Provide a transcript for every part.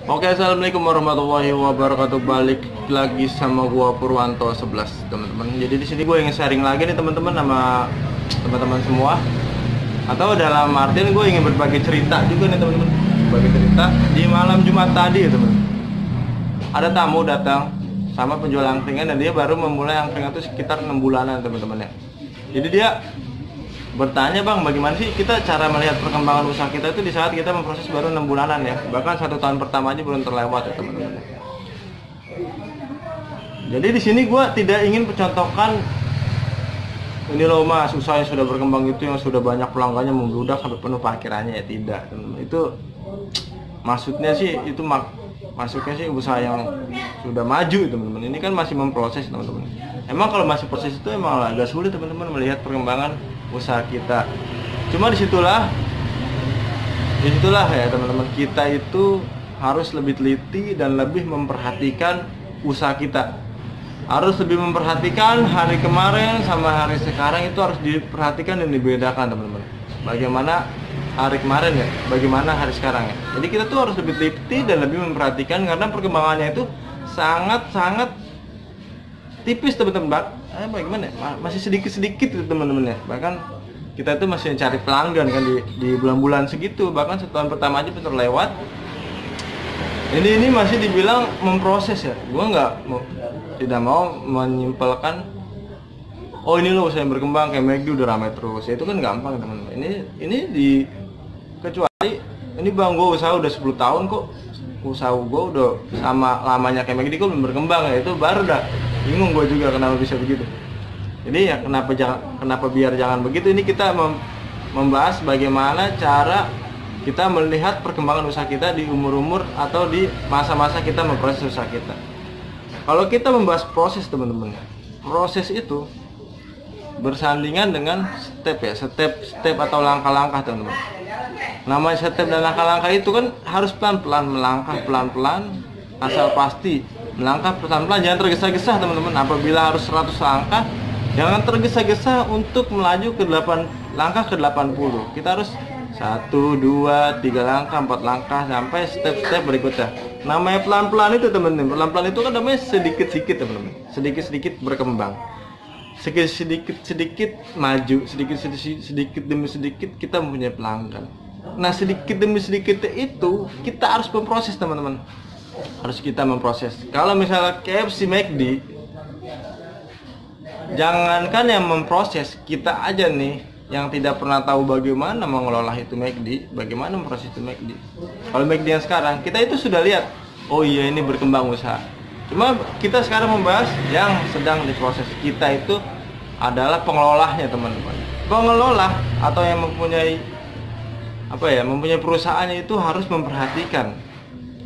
Oke, assalamualaikum warahmatullahi wabarakatuh. Balik lagi sama gua Purwanto 11, teman-teman. Jadi di sini gue ingin sharing lagi nih teman-teman sama teman-teman semua. Atau dalam artian gue ingin berbagi cerita juga nih teman-teman. Berbagi cerita di malam Jumat tadi ya teman-teman. Ada tamu datang sama penjual angkringan dan dia baru memulai angkringan itu sekitar 6 bulanan teman-teman ya. Jadi dia bertanya, bang, bagaimana sih kita cara melihat perkembangan usaha kita itu di saat kita memproses baru 6 bulanan ya, bahkan 1 tahun pertama aja belum terlewat ya teman-teman. Jadi di sini gue tidak ingin mencontohkan ini loh mas, usaha yang sudah berkembang itu yang sudah banyak pelanggannya membludak sampai penuh parkirannya, ya tidak teman-teman. Itu maksudnya sih itu masuknya sih usaha yang sudah maju teman-teman. Ini kan masih memproses teman-teman. Emang kalau masih proses itu emang agak sulit teman-teman melihat perkembangan usaha kita. Cuma disitulah ya teman-teman, kita itu harus lebih teliti dan lebih memperhatikan usaha kita. Harus lebih memperhatikan hari kemarin sama hari sekarang, itu harus diperhatikan dan dibedakan teman-teman. Bagaimana hari kemarin ya, bagaimana hari sekarang ya. Jadi kita tuh harus lebih teliti dan lebih memperhatikan karena perkembangannya itu sangat tipis teman-teman. Bagaimana ya? Masih sedikit-sedikit teman-teman ya. Bahkan kita itu masih cari pelanggan kan di bulan-bulan segitu, bahkan setahun pertama aja betul lewat. Ini masih dibilang memproses ya. Gua tidak mau menyimpulkan oh ini loh usaha yang berkembang kayak McD udah ramai terus. Ya, itu kan gampang teman-teman. Ini kecuali ini bang, gue usaha udah 10 tahun kok, usaha gue udah sama lamanya kayak McD kok belum berkembang ya, itu baru dah bingung gue juga kenapa bisa begitu. Jadi ya kenapa biar jangan begitu. Ini kita membahas bagaimana cara kita melihat perkembangan usaha kita di umur-umur atau di masa-masa kita memproses usaha kita. Kalau kita membahas proses teman-teman, proses itu bersandingan dengan step atau langkah-langkah teman-teman. Namanya step dan langkah-langkah itu kan harus pelan-pelan, melangkah pelan-pelan, asal pasti melangkah pelan-pelan, jangan tergesa-gesa teman-teman. Apabila harus 100 langkah, jangan tergesa-gesa untuk melaju ke 8 langkah ke 80. Kita harus 1, 2, 3 langkah, 4 langkah sampai step-step berikutnya. Namanya pelan-pelan itu teman-teman. Pelan-pelan itu kan namanya sedikit-sedikit teman-teman. Sedikit-sedikit berkembang. Sedikit-sedikit maju, sedikit demi sedikit kita mempunyai pelanggan. Nah, sedikit demi sedikit itu kita harus memproses teman-teman. Harus kita memproses. Kalau misalnya KFC McD, jangankan yang memproses, kita aja nih yang tidak pernah tahu bagaimana mengelola itu McD, bagaimana memproses itu McD. Kalau McD yang sekarang, kita itu sudah lihat, oh iya ini berkembang usaha. Cuma kita sekarang membahas yang sedang diproses. Kita itu adalah pengelolanya teman-teman. Pengelola atau yang mempunyai mempunyai perusahaannya itu harus memperhatikan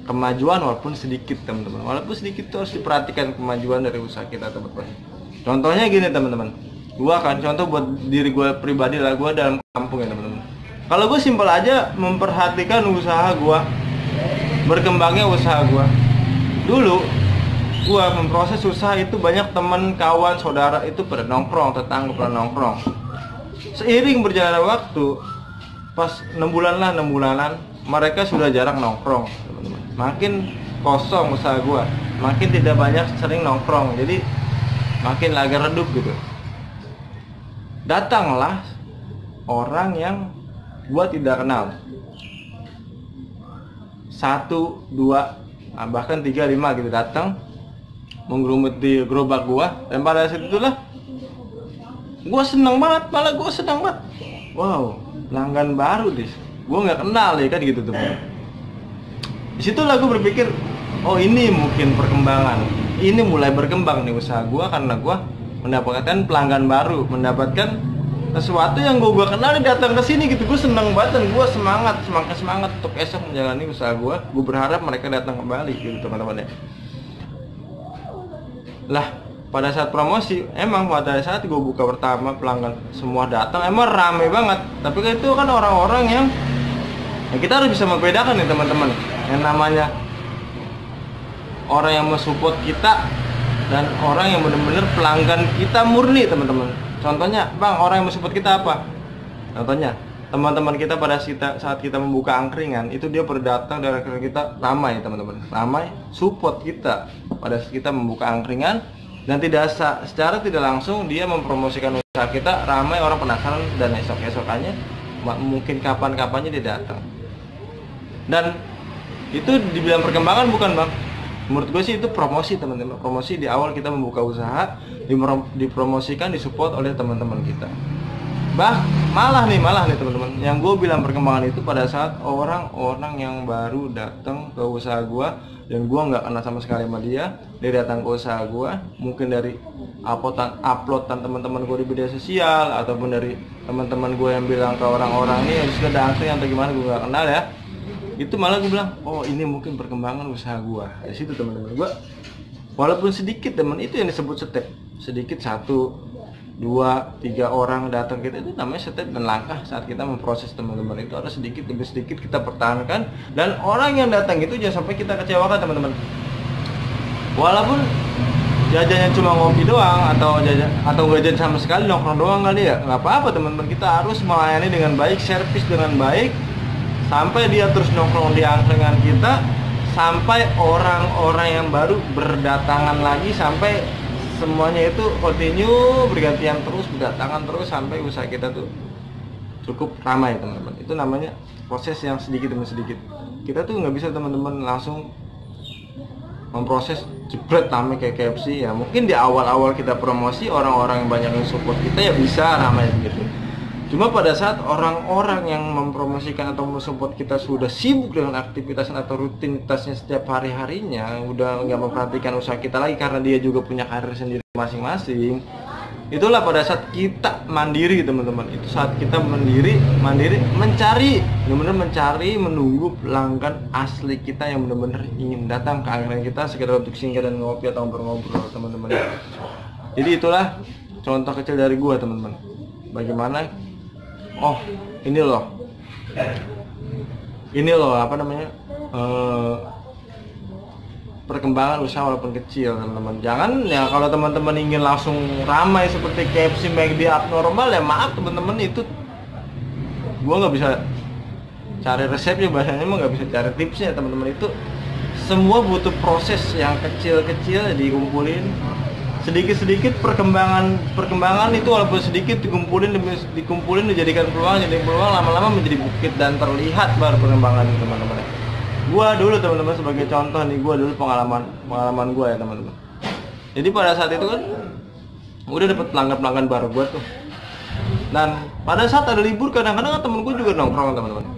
kemajuan walaupun sedikit teman-teman. Walaupun sedikit itu harus diperhatikan kemajuan dari usaha kita teman-teman. Contohnya gini teman-teman. Gua kan contoh buat diri gue pribadi lah, gue dalam kampung ya teman-teman. Kalau gue simpel aja memperhatikan usaha gue, berkembangnya usaha gue. Dulu gue memproses usaha itu banyak teman, kawan, saudara itu pada nongkrong, tetangga pada nongkrong. Seiring berjalannya waktu, pas 6 bulanan, mereka sudah jarang nongkrong teman-teman. Makin kosong usaha gue, makin tidak banyak sering nongkrong, jadi makin agak redup gitu. Datanglah orang yang gua tidak kenal, 1, 2, bahkan 3, 5 gitu datang menggerumut di gerobak gua, dan pada saat itulah gua senang banget, wow, pelanggan baru dis, gua nggak kenal ya kan gitu tuh. Disitulah gua berpikir, oh ini mungkin perkembangan, ini mulai berkembang nih usaha gua karena gua mendapatkan pelanggan baru, mendapatkan sesuatu yang gue kenal datang ke sini gitu. Gue senang banget dan gue semangat untuk esok menjalani usaha gue. Gue berharap mereka datang kembali gitu teman-teman ya. Lah pada saat promosi, emang pada saat gue buka pertama pelanggan semua datang, emang rame banget. Tapi itu kan orang-orang yang kita harus bisa membedakan nih teman-teman. Yang namanya orang yang mensupport kita dan orang yang benar-benar pelanggan kita murni teman-teman. Contohnya, bang, orang yang mensupport kita apa? Contohnya, teman-teman kita saat kita membuka angkringan itu dia berdatang dari angkringan kita ramai teman-teman, ramai support kita pada saat kita membuka angkringan, dan secara tidak langsung dia mempromosikan usaha kita, ramai orang penasaran, dan esok-esokannya mungkin kapan-kapannya dia datang. Dan itu dibilang perkembangan bukan bang? Menurut gue sih itu promosi teman-teman, promosi di awal kita membuka usaha, dipromosikan, disupport oleh teman-teman kita. Malah nih teman-teman, yang gue bilang perkembangan itu pada saat orang-orang yang baru datang ke usaha gue, dan gue nggak kenal sama sekali sama dia datang ke usaha gue, mungkin dari uploadan teman-teman gue di media sosial, ataupun dari teman-teman gue yang bilang ke orang-orang ini sudah ada angkringan atau gimana, gue nggak kenal ya. Itu malah gue bilang, oh ini mungkin perkembangan usaha gue. Di situ teman-teman gue, walaupun sedikit teman, itu yang disebut step. Sedikit 1, 2, 3 orang datang kita, itu namanya step dan langkah saat kita memproses teman-teman. Itu harus sedikit demi sedikit kita pertahankan, dan orang yang datang itu jangan sampai kita kecewakan teman-teman. Walaupun jajannya cuma ngopi doang, atau nggak jajan sama sekali, nongkrong doang kali ya, nggak apa-apa teman-teman. Kita harus melayani dengan baik, servis dengan baik, sampai dia terus nongkrong di angkringan kita, sampai orang-orang yang baru berdatangan lagi, sampai semuanya itu continue bergantian terus, berdatangan terus, sampai usaha kita tuh cukup ramai teman-teman. Itu namanya proses yang sedikit demi sedikit. Kita tuh nggak bisa teman-teman langsung memproses jebret ramai kayak KFC ya. Mungkin di awal-awal kita promosi, orang-orang yang banyak yang support kita ya bisa ramai gitu. Cuma pada saat orang-orang yang mempromosikan atau mensupport kita sudah sibuk dengan aktivitas atau rutinitasnya setiap hari-harinya, udah nggak memperhatikan usaha kita lagi karena dia juga punya karir sendiri masing-masing, itulah pada saat kita mandiri teman-teman. Itu saat kita mandiri mencari, benar-benar mencari, menunggu pelanggan asli kita yang benar-benar ingin datang ke angkringan kita sekedar untuk singgah dan ngopi atau ngobrol teman-teman. Jadi itulah contoh kecil dari gua teman-teman, bagaimana ini loh apa namanya, perkembangan usaha walaupun kecil teman-teman. Jangan ya kalau teman-teman ingin langsung ramai seperti KFC, McD abnormal, ya maaf teman-teman, itu gua nggak bisa cari resepnya, bahasanya emang nggak bisa cari tipsnya teman-teman. Itu semua butuh proses yang kecil-kecil dikumpulin sedikit-sedikit. Perkembangan itu walaupun sedikit dikumpulin dijadikan peluang, lama-lama menjadi bukit dan terlihat baru perkembangan teman-teman. Gua dulu teman-teman sebagai contoh nih, gua dulu pengalaman gua ya teman-teman. Jadi pada saat itu kan udah dapet pelanggan baru gua tuh, dan pada saat ada libur kadang-kadang temen gua juga nongkrong teman-teman.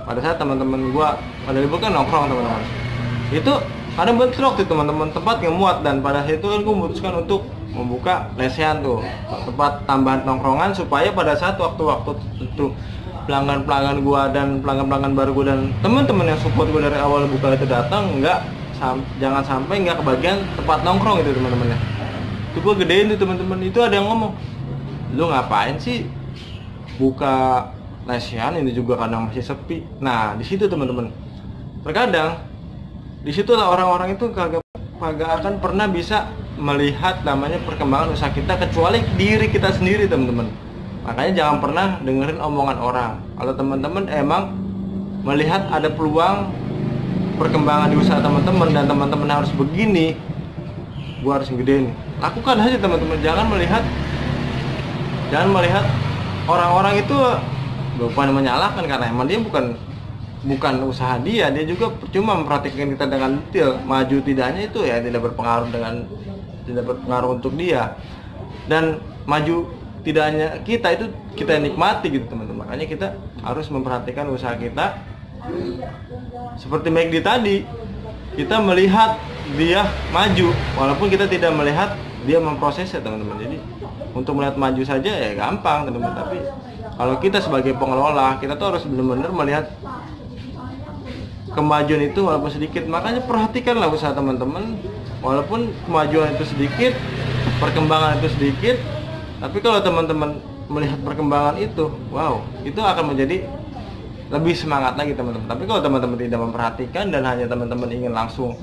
Pada saat teman-teman gua ada libur kan nongkrong teman-teman, itu ada bentrok tuh teman-teman, tempat nggak muat. Dan pada saat itu kan gue memutuskan untuk membuka lesehan tuh, tempat tambahan nongkrongan, supaya pada saat waktu-waktu itu pelanggan-pelanggan gue dan pelanggan-pelanggan baru gue dan teman-teman yang support gue dari awal buka itu datang, jangan sampai nggak kebagian tempat nongkrong itu teman-teman ya. Itu gue gedein tuh teman-teman. Itu ada yang ngomong, lu ngapain sih buka lesehan, ini juga kadang masih sepi. Nah di situ teman-teman, terkadang di situ orang-orang itu kagak akan pernah bisa melihat namanya perkembangan usaha kita kecuali diri kita sendiri teman-teman. Makanya jangan pernah dengerin omongan orang. Kalau teman-teman emang melihat ada peluang perkembangan di usaha teman-teman dan teman-teman harus begini, gua harus gedein, lakukan aja teman-teman. Jangan melihat orang-orang itu bukan menyalahkan, karena emang dia bukan usaha dia juga cuma memperhatikan kita dengan detail. Maju tidaknya itu ya tidak berpengaruh untuk dia, dan maju tidaknya kita itu kita nikmati gitu teman-teman. Makanya kita harus memperhatikan usaha kita. Seperti McD tadi, kita melihat dia maju walaupun kita tidak melihat dia memprosesnya teman-teman. Jadi untuk melihat maju saja ya gampang teman-teman, tapi kalau kita sebagai pengelola, kita tuh harus benar-benar melihat kemajuan itu walaupun sedikit. Makanya perhatikanlah usaha teman-teman, walaupun kemajuan itu sedikit, perkembangan itu sedikit, tapi kalau teman-teman melihat perkembangan itu, wow, itu akan menjadi lebih semangat lagi teman-teman. Tapi kalau teman-teman tidak memperhatikan dan hanya teman-teman ingin langsung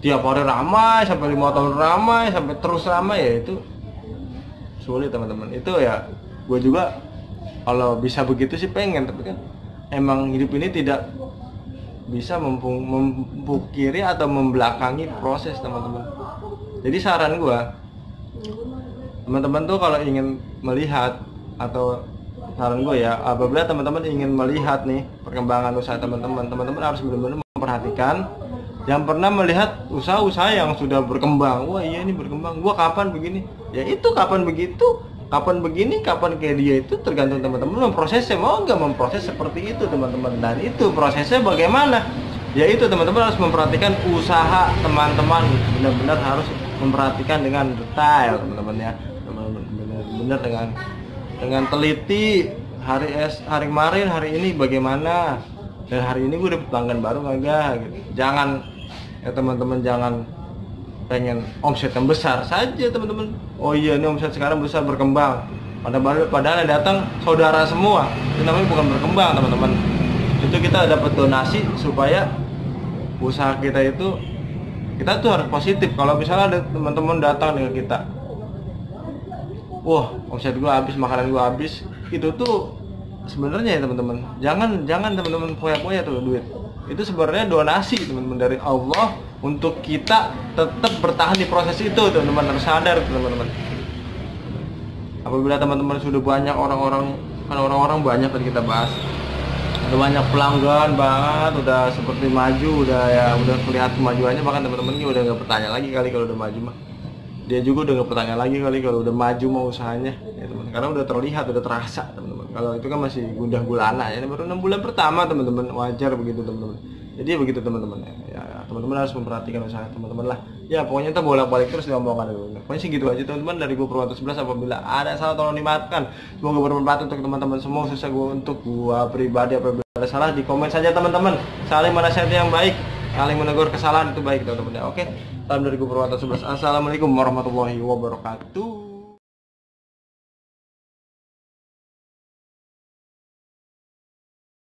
tiap hari ramai, sampai 5 tahun ramai, sampai terus ramai, ya itu sulit teman-teman. Itu ya gue juga Kalau bisa begitu sih pengen, tapi kan emang hidup ini tidak bisa memungkiri atau membelakangi proses teman-teman. Jadi saran gue, teman-teman tuh kalau ingin melihat, atau saran gue ya, apabila teman-teman ingin melihat nih perkembangan usaha teman-teman, teman-teman harus benar-benar memperhatikan yang pernah melihat usaha-usaha yang sudah berkembang. Wah iya ini berkembang, gua kapan begini, ya itu kapan begitu, kapan begini, kapan kayak dia, itu tergantung teman-teman memprosesnya, mau nggak memproses seperti itu teman-teman. Dan itu prosesnya bagaimana, ya itu teman-teman harus memperhatikan usaha teman-teman, benar-benar harus memperhatikan dengan detail teman-teman ya, benar-benar dengan teliti. Hari kemarin, hari ini bagaimana, dan hari ini gue dapet pelanggan baru kagak gitu. Jangan ya teman-teman, jangan pengen omset yang besar saja teman-teman. Oh iya ini omset sekarang besar, berkembang, padahal yang datang saudara semua, itu namanya bukan berkembang teman-teman. Itu kita dapat donasi supaya usaha kita itu, kita tuh harus positif. Kalau misalnya ada teman-teman datang dengan kita, wah omset gua habis, makanan gua habis, itu tuh sebenarnya ya teman-teman, jangan teman-teman foya-foya tuh duit. Itu sebenarnya donasi teman-teman dari Allah untuk kita tetap bertahan di proses itu teman-teman. Harus sadar teman-teman. Apabila teman-teman sudah banyak orang-orang banyak tadi kita bahas, udah banyak pelanggan banget, udah seperti maju, udah kelihatan kemajuannya, bahkan teman-teman udah nggak bertanya lagi kali kalau udah maju mah. Dia juga udah nggak bertanya lagi kali kalau udah maju mau usahanya ya teman, karena udah terlihat, udah terasa teman-teman. Kalau itu kan masih gundah gulana ya, baru 6 bulan pertama teman-teman, wajar begitu teman-teman. Jadi begitu teman-teman ya, teman-teman harus memperhatikan usaha teman-teman lah ya. Pokoknya kita bolak-balik terus diomongkan dulu. Pokoknya sih gitu aja teman-teman dari gue Purwanto 11. Apabila ada salah tolong dimaafkan, semoga bermanfaat untuk teman-teman semua, khususnya gue untuk gue pribadi. Apabila ada salah di komen saja teman-teman, saling menasihati yang baik, saling menegur kesalahan itu baik teman-teman ya. Oke, salam dari gue Purwanto 11. Assalamualaikum warahmatullahi wabarakatuh.